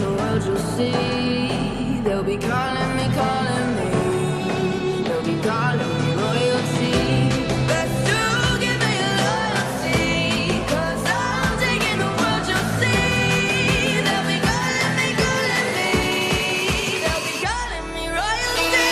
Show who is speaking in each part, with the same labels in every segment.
Speaker 1: the world, you'll see. They'll be calling me, calling me. They'll be calling me royalty. Best to give me your loyalty, 'cause I'm taking the world, you'll see. They'll be calling me, calling me. They'll be calling me royalty.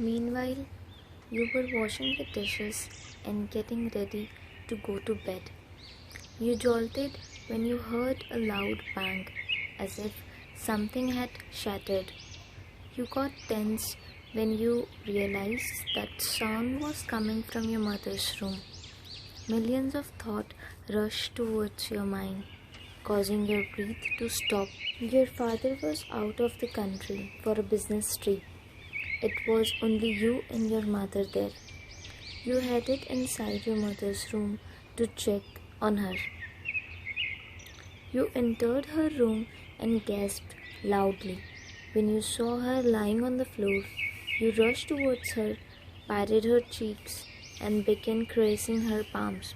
Speaker 2: Meanwhile, you were washing the dishes and getting ready to go to bed. You jolted when you heard a loud bang, as if something had shattered. You got tense when you realized that sound was coming from your mother's room. Millions of thoughts rushed towards your mind, causing your breath to stop. Your father was out of the country for a business trip. It was only you and your mother there. You headed inside your mother's room to check on her. You entered her room and gasped loudly. When you saw her lying on the floor, you rushed towards her, patted her cheeks, and began caressing her palms.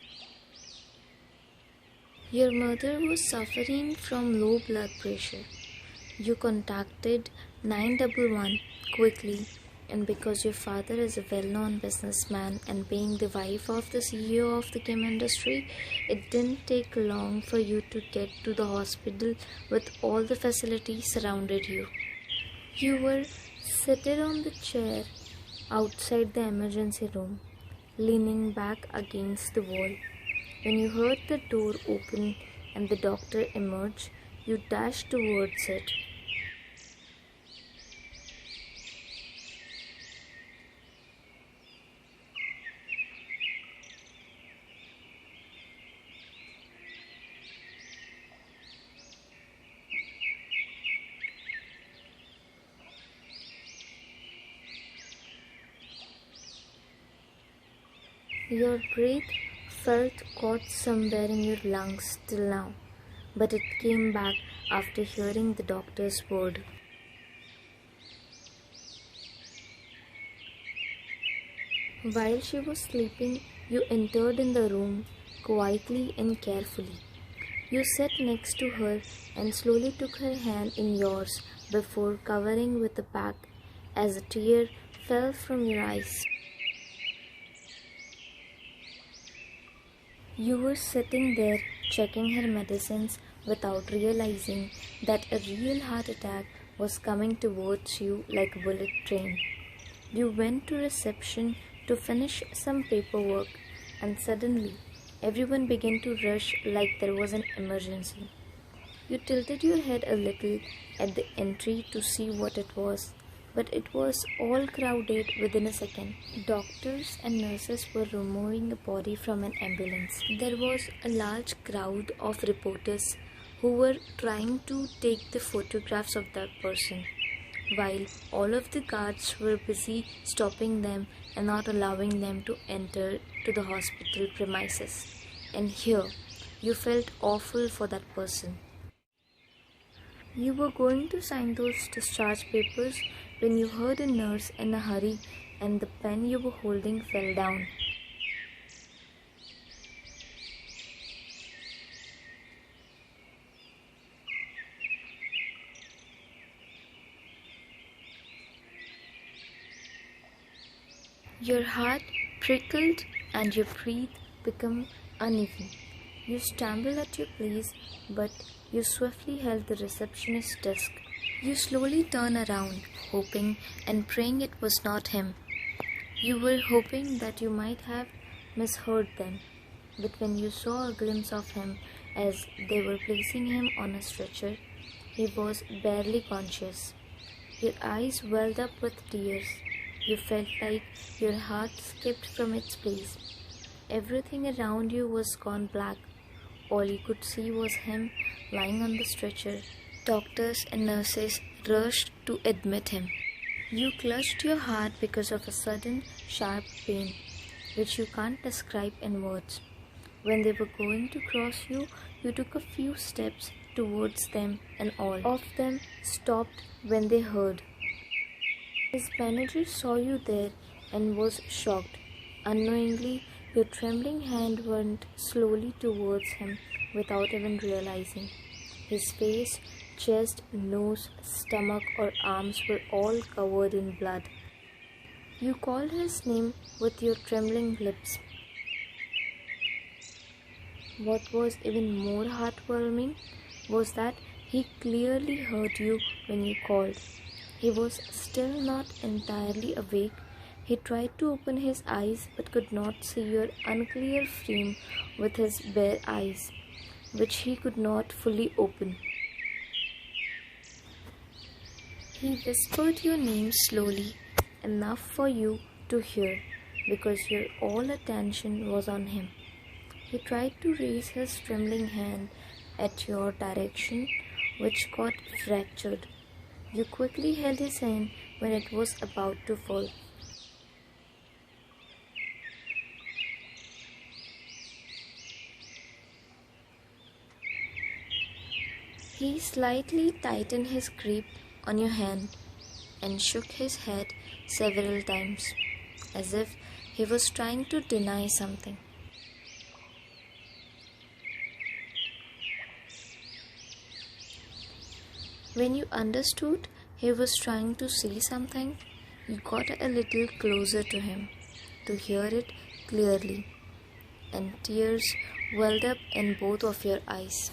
Speaker 2: Your mother was suffering from low blood pressure. You contacted 911 quickly, and because your father is a well-known businessman and being the wife of the CEO of the game industry, it didn't take long for you to get to the hospital with all the facilities surrounded you. You were seated on the chair outside the emergency room, leaning back against the wall. When you heard the door open and the doctor emerge, you dashed towards it. Your breath felt caught somewhere in your lungs till now, but it came back after hearing the doctor's word. While she was sleeping, you entered in the room quietly and carefully. You sat next to her and slowly took her hand in yours before covering with a pack as a tear fell from your eyes. You were sitting there checking her medicines without realizing that a real heart attack was coming towards you like a bullet train. You went to reception to finish some paperwork, and suddenly everyone began to rush like there was an emergency. You tilted your head a little at the entry to see what it was, but it was all crowded within a second. Doctors and nurses were removing a body from an ambulance. There was a large crowd of reporters who were trying to take the photographs of that person, while all of the guards were busy stopping them and not allowing them to enter to the hospital premises. And here, you felt awful for that person. You were going to sign those discharge papers when you heard a nurse in a hurry and the pen you were holding fell down. Your heart prickled and your breath became uneven. You stumbled at your place, but you swiftly held the receptionist's desk. You slowly turned around, hoping and praying it was not him. You were hoping that you might have misheard them. but when you saw a glimpse of him as they were placing him on a stretcher, he was barely conscious. Your eyes welled up with tears. You felt like your heart skipped from its place. Everything around you was gone black. All you could see was him lying on the stretcher. Doctors and nurses rushed to admit him. You clutched your heart because of a sudden, sharp pain, which you can't describe in words. When they were going to cross you, you took a few steps towards them, and all of them stopped when they heard. His manager saw you there and was shocked. Unknowingly, your trembling hand went slowly towards him without even realizing. His face, chest, nose, stomach or arms were all covered in blood. You called his name with your trembling lips. What was even more heartwarming was that he clearly heard you when you called. He was still not entirely awake. He tried to open his eyes but could not see your unclear frame with his bare eyes, which he could not fully open. He whispered your name slowly, enough for you to hear, because your all attention was on him. He tried to raise his trembling hand at your direction, which got fractured. You quickly held his hand when it was about to fall. He slightly tightened his grip on your hand and shook his head several times, as if he was trying to deny something. When you understood he was trying to say something, you got a little closer to him to hear it clearly, and tears welled up in both of your eyes.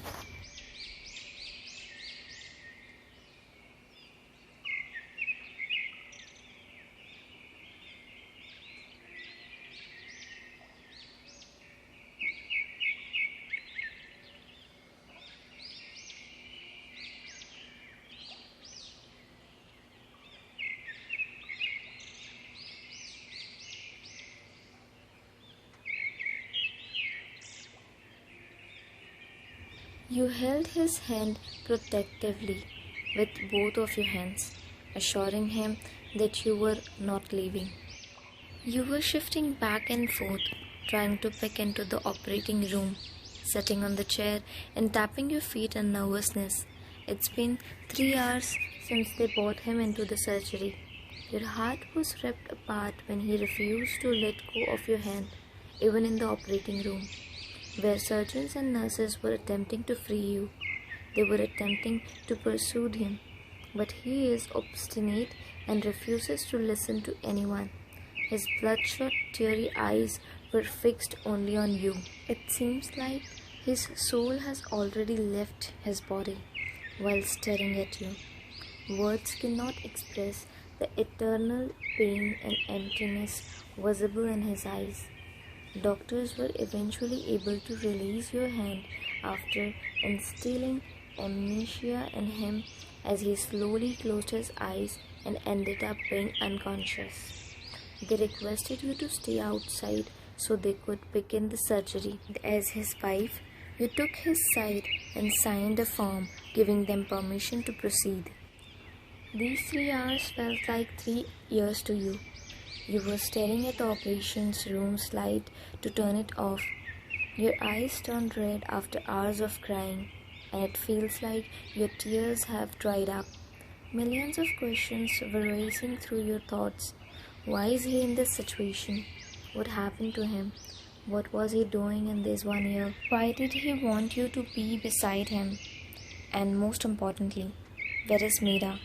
Speaker 2: You held his hand protectively with both of your hands, assuring him that you were not leaving. You were shifting back and forth, trying to peek into the operating room, sitting on the chair and tapping your feet in nervousness. It's been 3 hours since they brought him into the surgery. Your heart was ripped apart when he refused to let go of your hand, even in the operating room, where surgeons and nurses were attempting to free you. They were attempting to pursue him, but he is obstinate and refuses to listen to anyone. His bloodshot, teary eyes were fixed only on you. It seems like his soul has already left his body while staring at you. Words cannot express the eternal pain and emptiness visible in his eyes. Doctors were eventually able to release your hand after instilling amnesia in him as he slowly closed his eyes and ended up being unconscious. They requested you to stay outside so they could begin the surgery. As his wife, you took his side and signed a form giving them permission to proceed. These 3 hours felt like 3 years to you. You were staring at the operations room's light to turn it off. Your eyes turned red after hours of crying, and it feels like your tears have dried up. Millions of questions were racing through your thoughts. Why is he in this situation? What happened to him? What was he doing in this 1 year? Why did he want you to be beside him? And most importantly, where is Meera?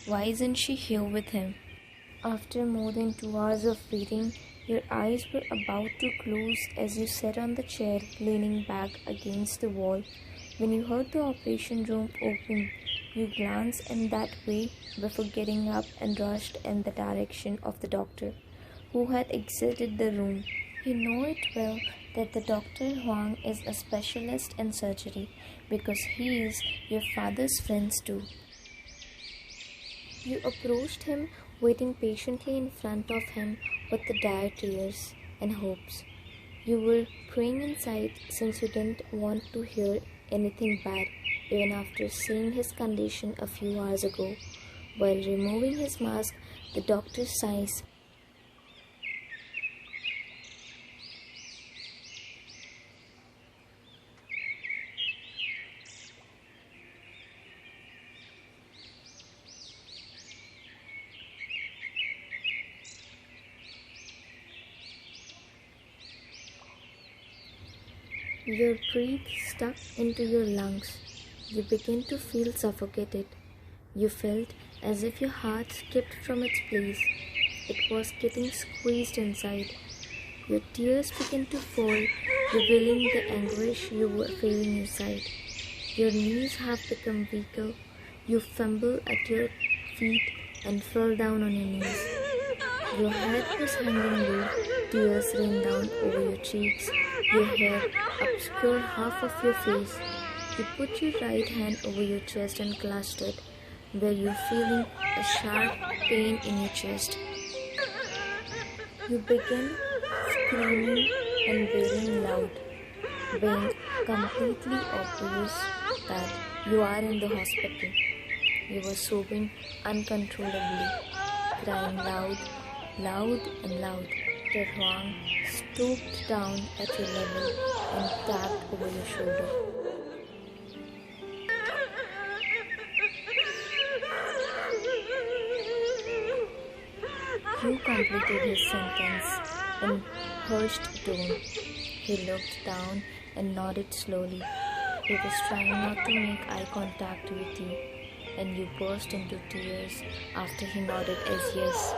Speaker 2: Why isn't she here with him? After more than 2 hours of waiting, your eyes were about to close as you sat on the chair leaning back against the wall. When you heard the operation room open, you glanced in that way before getting up and rushed in the direction of the doctor, who had exited the room. You know it well that the Dr. Huang is a specialist in surgery because he is your father's friend too. You approached him, waiting patiently in front of him with the dire tears and hopes. You were praying inside since you didn't want to hear anything bad even after seeing his condition a few hours ago. While removing his mask, the doctor sighs. Your breath stuck into your lungs. You began to feel suffocated. You felt as if your heart skipped from its place. It was getting squeezed inside. Your tears began to fall, revealing the anguish you were feeling inside. Your knees have become weaker. You fumble at your feet and fell down on your knees. Your head was hanging low. Tears rained down over your cheeks. Your hair obscured half of your face. You put your right hand over your chest and clutched it, where you're feeling a sharp pain in your chest. You begin screaming and wailing loud, being completely obvious that you are in the hospital. You were sobbing uncontrollably, crying loud and loud. Dr. Huang stooped down at your level and tapped over your shoulder. You completed his sentence in hushed tone. He looked down and nodded slowly. He was trying not to make eye contact with you, and you burst into tears after he nodded as yes.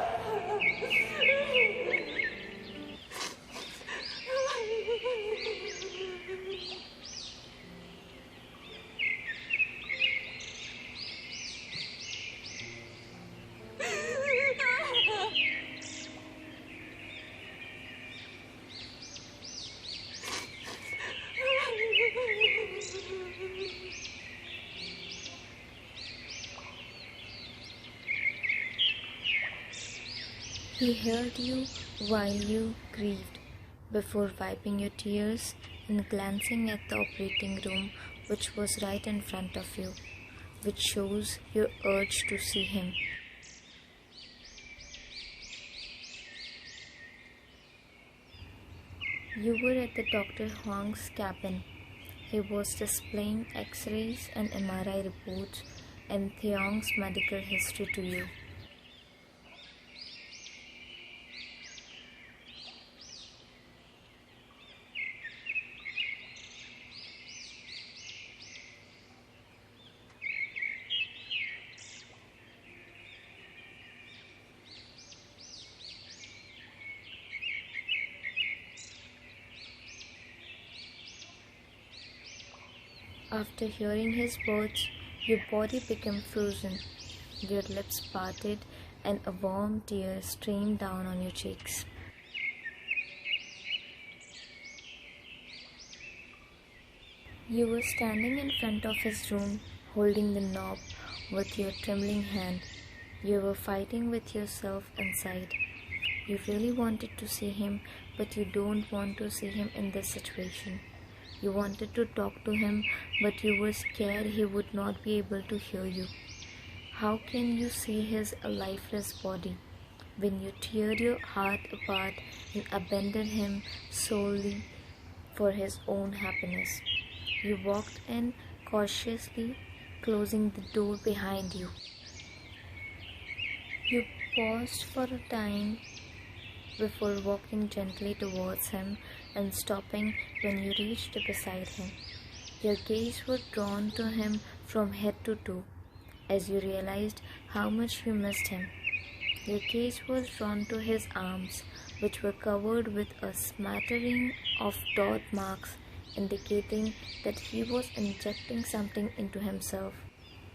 Speaker 2: He held you while you grieved, before wiping your tears and glancing at the operating room which was right in front of you, which shows your urge to see him. You were at the Dr. Huang's cabin. He was displaying X-rays and MRI reports and Theong's medical history to you. After hearing his words, your body became frozen, your lips parted, and a warm tear streamed down on your cheeks. You were standing in front of his room, holding the knob with your trembling hand. You were fighting with yourself inside. You really wanted to see him, but you don't want to see him in this situation. You wanted to talk to him, but you were scared he would not be able to hear you. How can you see his lifeless body when you tear your heart apart and abandon him solely for his own happiness? You walked in cautiously, closing the door behind you. You paused for a time before walking gently towards him and stopping when you reached beside him. Your gaze was drawn to him from head to toe as you realized how much you missed him. Your gaze was drawn to his arms, which were covered with a smattering of dot marks indicating that he was injecting something into himself.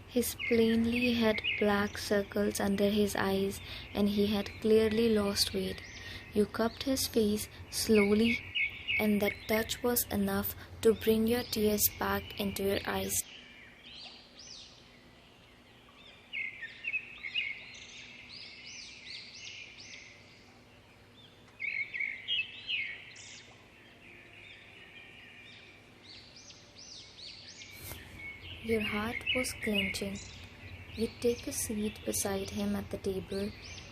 Speaker 2: His plainly had black circles under his eyes and he had clearly lost weight. You cupped his face slowly and that touch was enough to bring your tears back into your eyes. Your heart was clenching. You take a seat beside him at the table.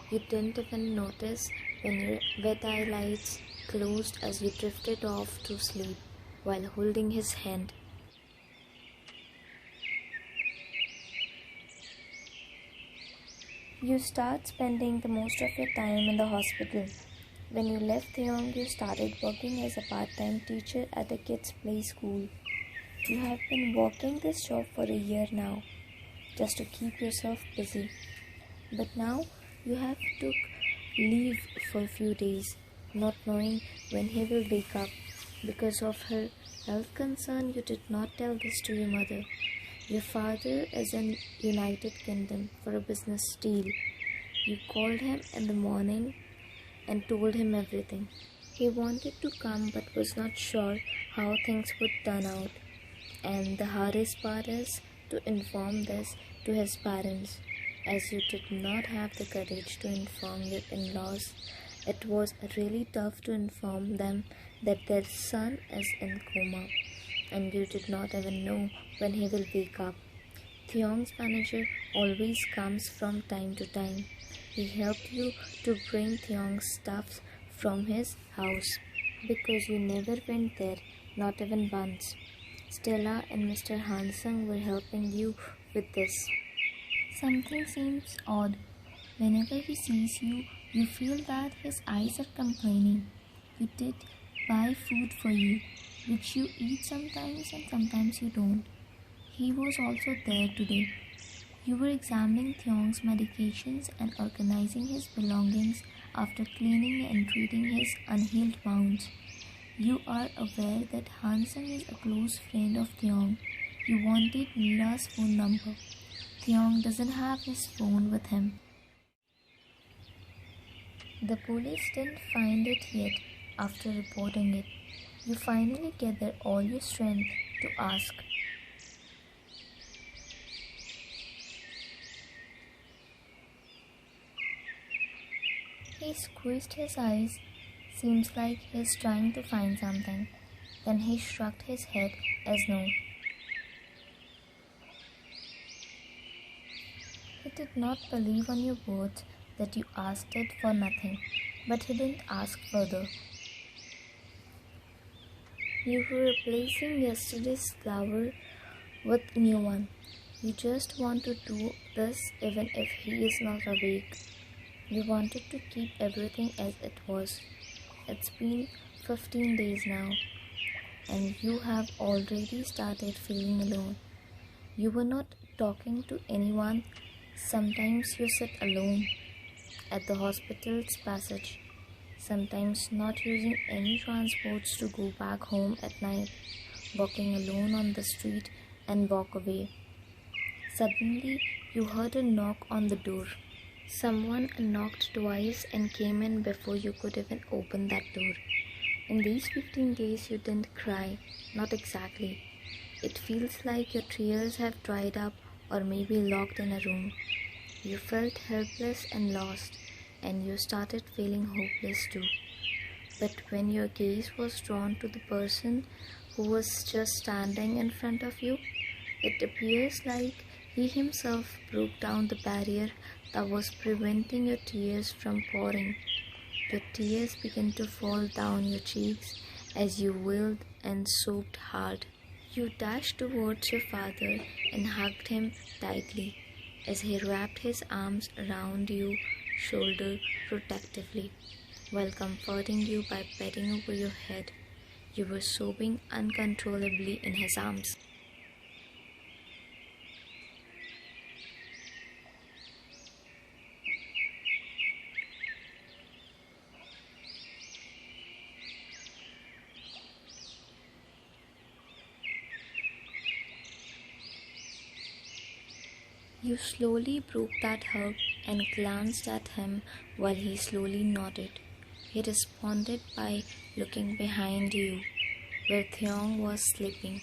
Speaker 2: You didn't even notice when your wet eyelids closed as you drifted off to sleep while holding his hand. You start spending the most of your time in the hospital. When you left 𝐤𝐤, you started working as a part-time teacher at a kids' play school. You have been working this job for a year now, just to keep yourself busy. But now you have took leave for a few days, not knowing when he will wake up. Because of her health concern, you did not tell this to your mother. Your father is in United Kingdom for a business deal. You called him in the morning and told him everything. He wanted to come but was not sure how things would turn out. And the hardest part is to inform this to his parents, as you did not have the courage to inform your in-laws. It was really tough to inform them that their son is in coma, and you did not even know when he will wake up. 𝐤𝐤's manager always comes from time to time. He helped you to bring 𝐤𝐤's stuff from his house, because you never went there, not even once. Stella and Mr. Hansung were helping you with this. Something seems odd. Whenever he sees you, you feel that his eyes are complaining. He did buy food for you, which you eat sometimes and sometimes you don't. He was also there today. You were examining 𝐤𝐤's medications and organizing his belongings after cleaning and treating his unhealed wounds. You are aware that Hansung is a close friend of 𝐤𝐤. You wanted Mira's phone number. 𝐤𝐤 doesn't have his phone with him. The police didn't find it yet after reporting it. You finally gather all your strength to ask. He squeezed his eyes. Seems like he's trying to find something. Then he shrugged his head as no. He did not believe on your words that you asked it for nothing, but he didn't ask further. You were replacing yesterday's flower with a new one. You just want to do this even if he is not awake. You wanted to keep everything as it was. It's been 15 days now, and you have already started feeling alone. You were not talking to anyone. Sometimes you sit alone at the hospital's passage, sometimes not using any transports to go back home at night, walking alone on the street and walk away. Suddenly, you heard a knock on the door. Someone knocked twice and came in before you could even open that door. In these 15 days, you didn't cry, not exactly. It feels like your tears have dried up or maybe locked in a room. You felt helpless and lost, and you started feeling hopeless too. But when your gaze was drawn to the person who was just standing in front of you, it appears like he himself broke down the barrier that was preventing your tears from pouring. Your tears began to fall down your cheeks as you wailed and sobbed hard. You dashed towards your father and hugged him tightly as he wrapped his arms around your shoulder protectively, while comforting you by petting over your head. You were sobbing uncontrollably in his arms. You slowly broke that hug and glanced at him while he slowly nodded. He responded by looking behind you, where 𝐤𝐤 was sleeping.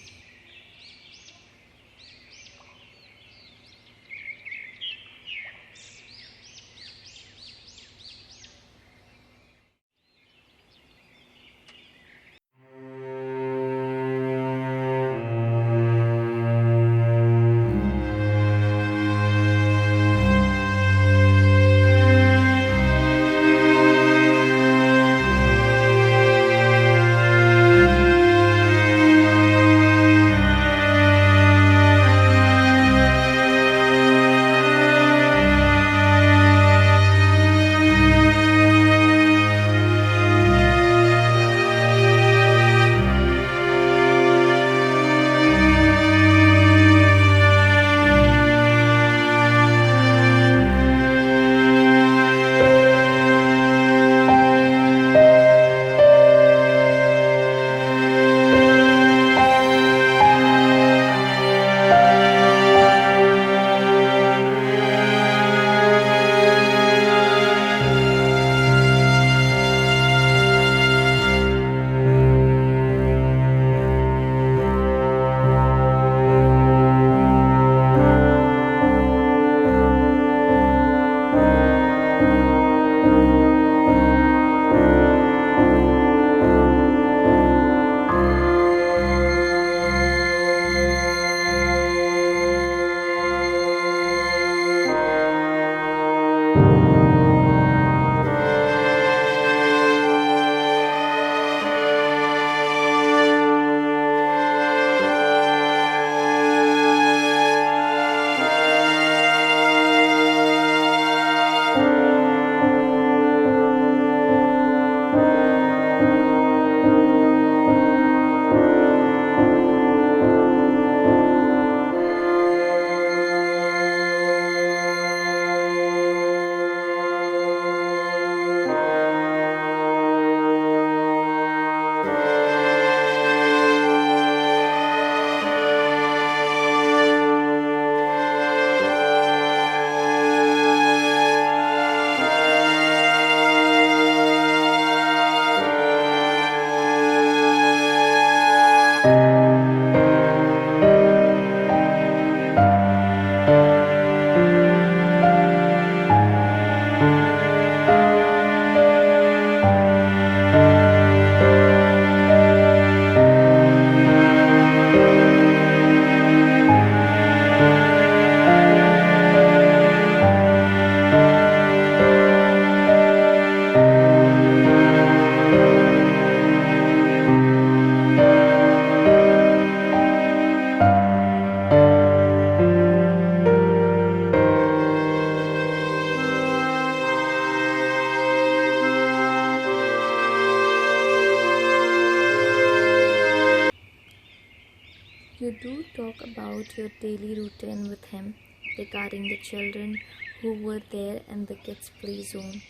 Speaker 2: You do talk about your daily routine with him regarding the children who were there in the kids' play zone.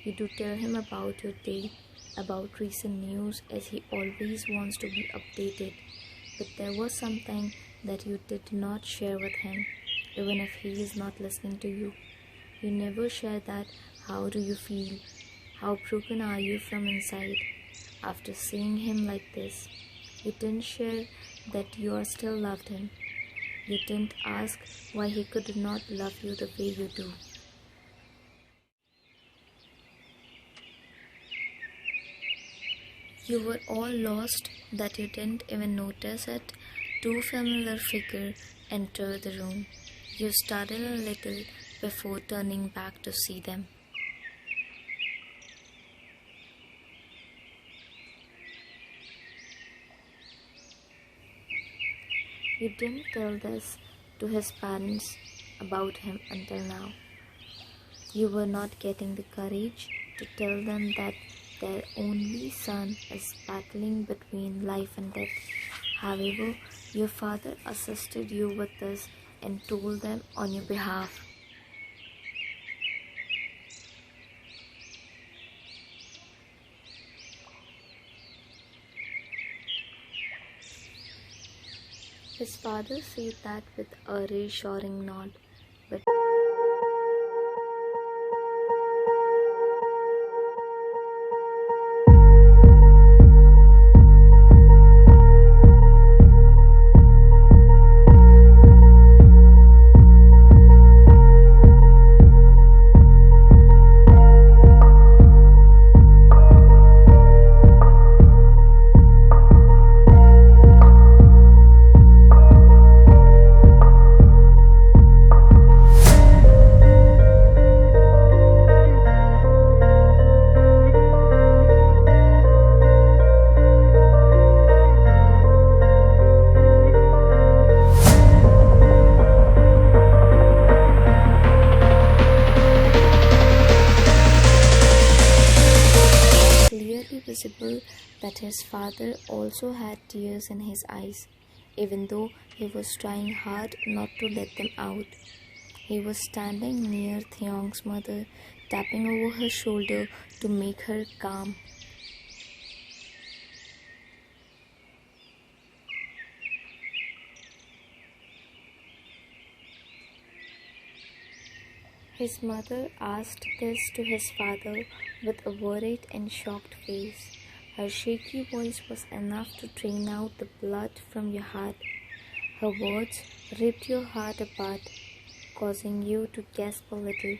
Speaker 2: You do tell him about your day, about recent news, as he always wants to be updated. But there was something that you did not share with him, even if he is not listening to you. You never share that. How do you feel? How broken are you from inside after seeing him like this? You didn't share that you are still loved him. You didn't ask why he could not love you the way you do. You were all lost that you didn't even notice it. Two familiar figures entered the room. You startled a little before turning back to see them. You didn't tell this to his parents about him until now. You were not getting the courage to tell them that their only son is battling between life and death. However, your father assisted you with this and told them on your behalf. His father said that with a reassuring nod, but that his father also had tears in his eyes, even though he was trying hard not to let them out. He was standing near 𝐤𝐤's mother, tapping over her shoulder to make her calm. His mother asked this to his father with a worried and shocked face. Her shaky voice was enough to drain out the blood from your heart. Her words ripped your heart apart, causing you to gasp a little.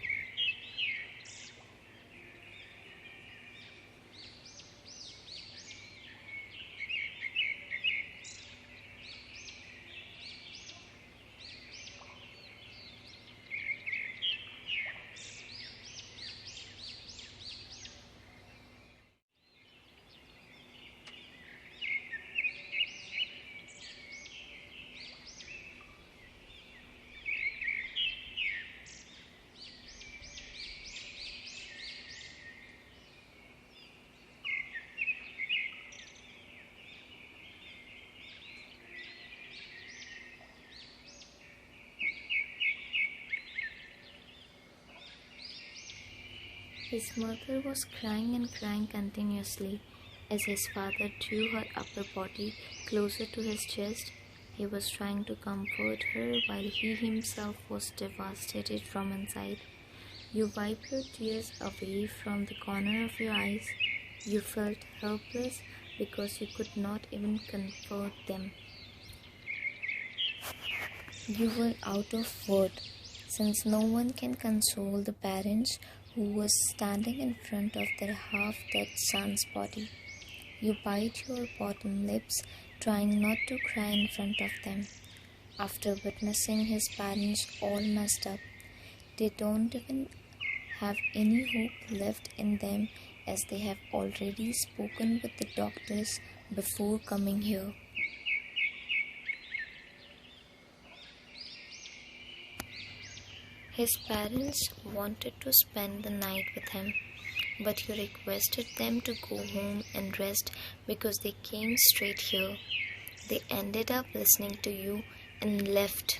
Speaker 2: His mother was crying and crying continuously as his father drew her upper body closer to his chest. He was trying to comfort her while he himself was devastated from inside. You wiped your tears away from the corner of your eyes. You felt helpless because you could not even comfort them. You were out of words, since no one can console the parents who was standing in front of their half-dead son's body. You bite your bottom lips, trying not to cry in front of them. After witnessing his parents all messed up, they don't even have any hope left in them, as they have already spoken with the doctors before coming here. His parents wanted to spend the night with him, but you requested them to go home and rest because they came straight here. They ended up listening to you and left.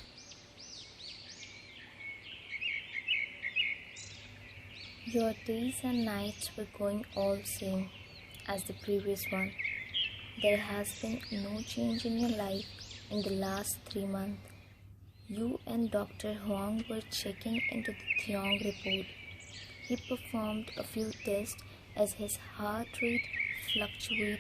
Speaker 2: Your days and nights were going all same as the previous one. There has been no change in your life in the last 3 months. You and Dr. Huang were checking into the 𝐤𝐤 report. He performed a few tests as his heart rate fluctuated.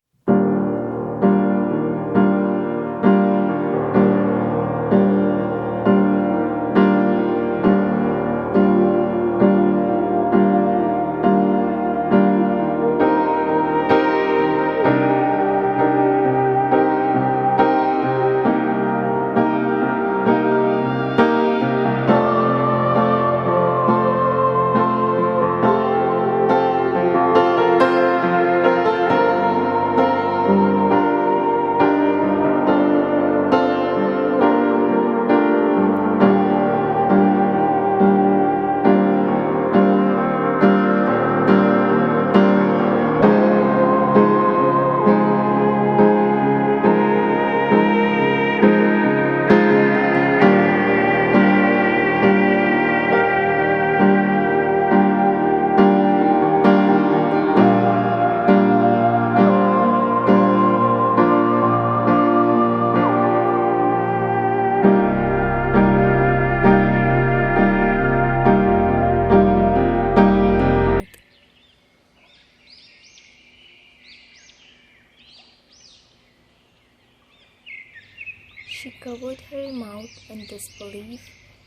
Speaker 2: She covered her mouth in disbelief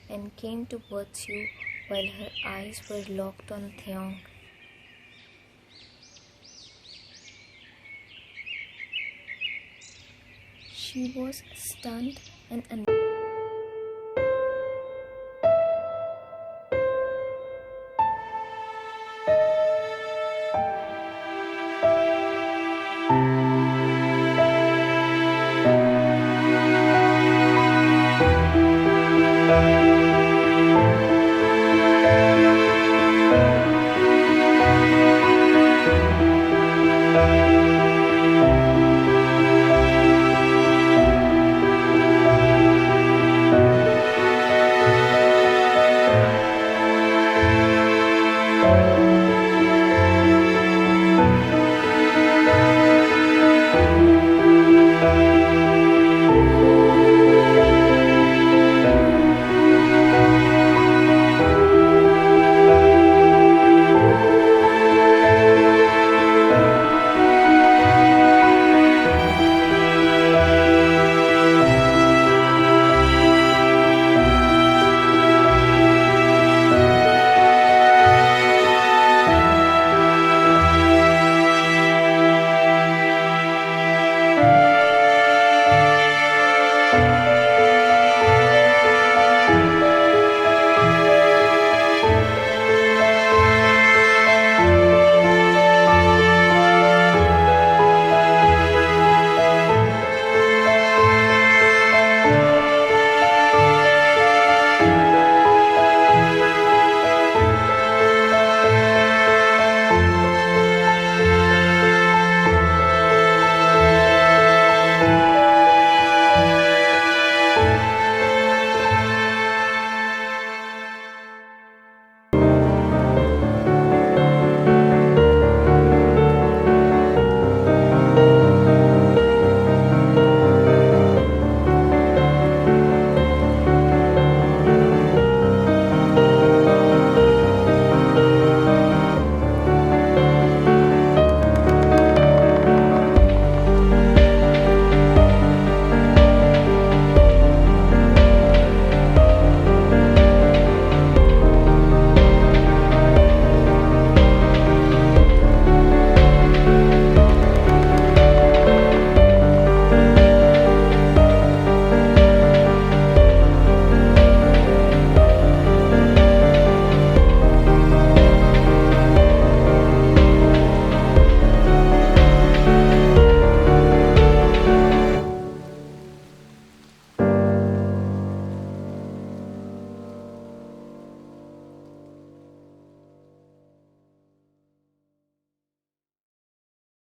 Speaker 2: and came towards you while her eyes were locked on 𝐤𝐤. She was stunned and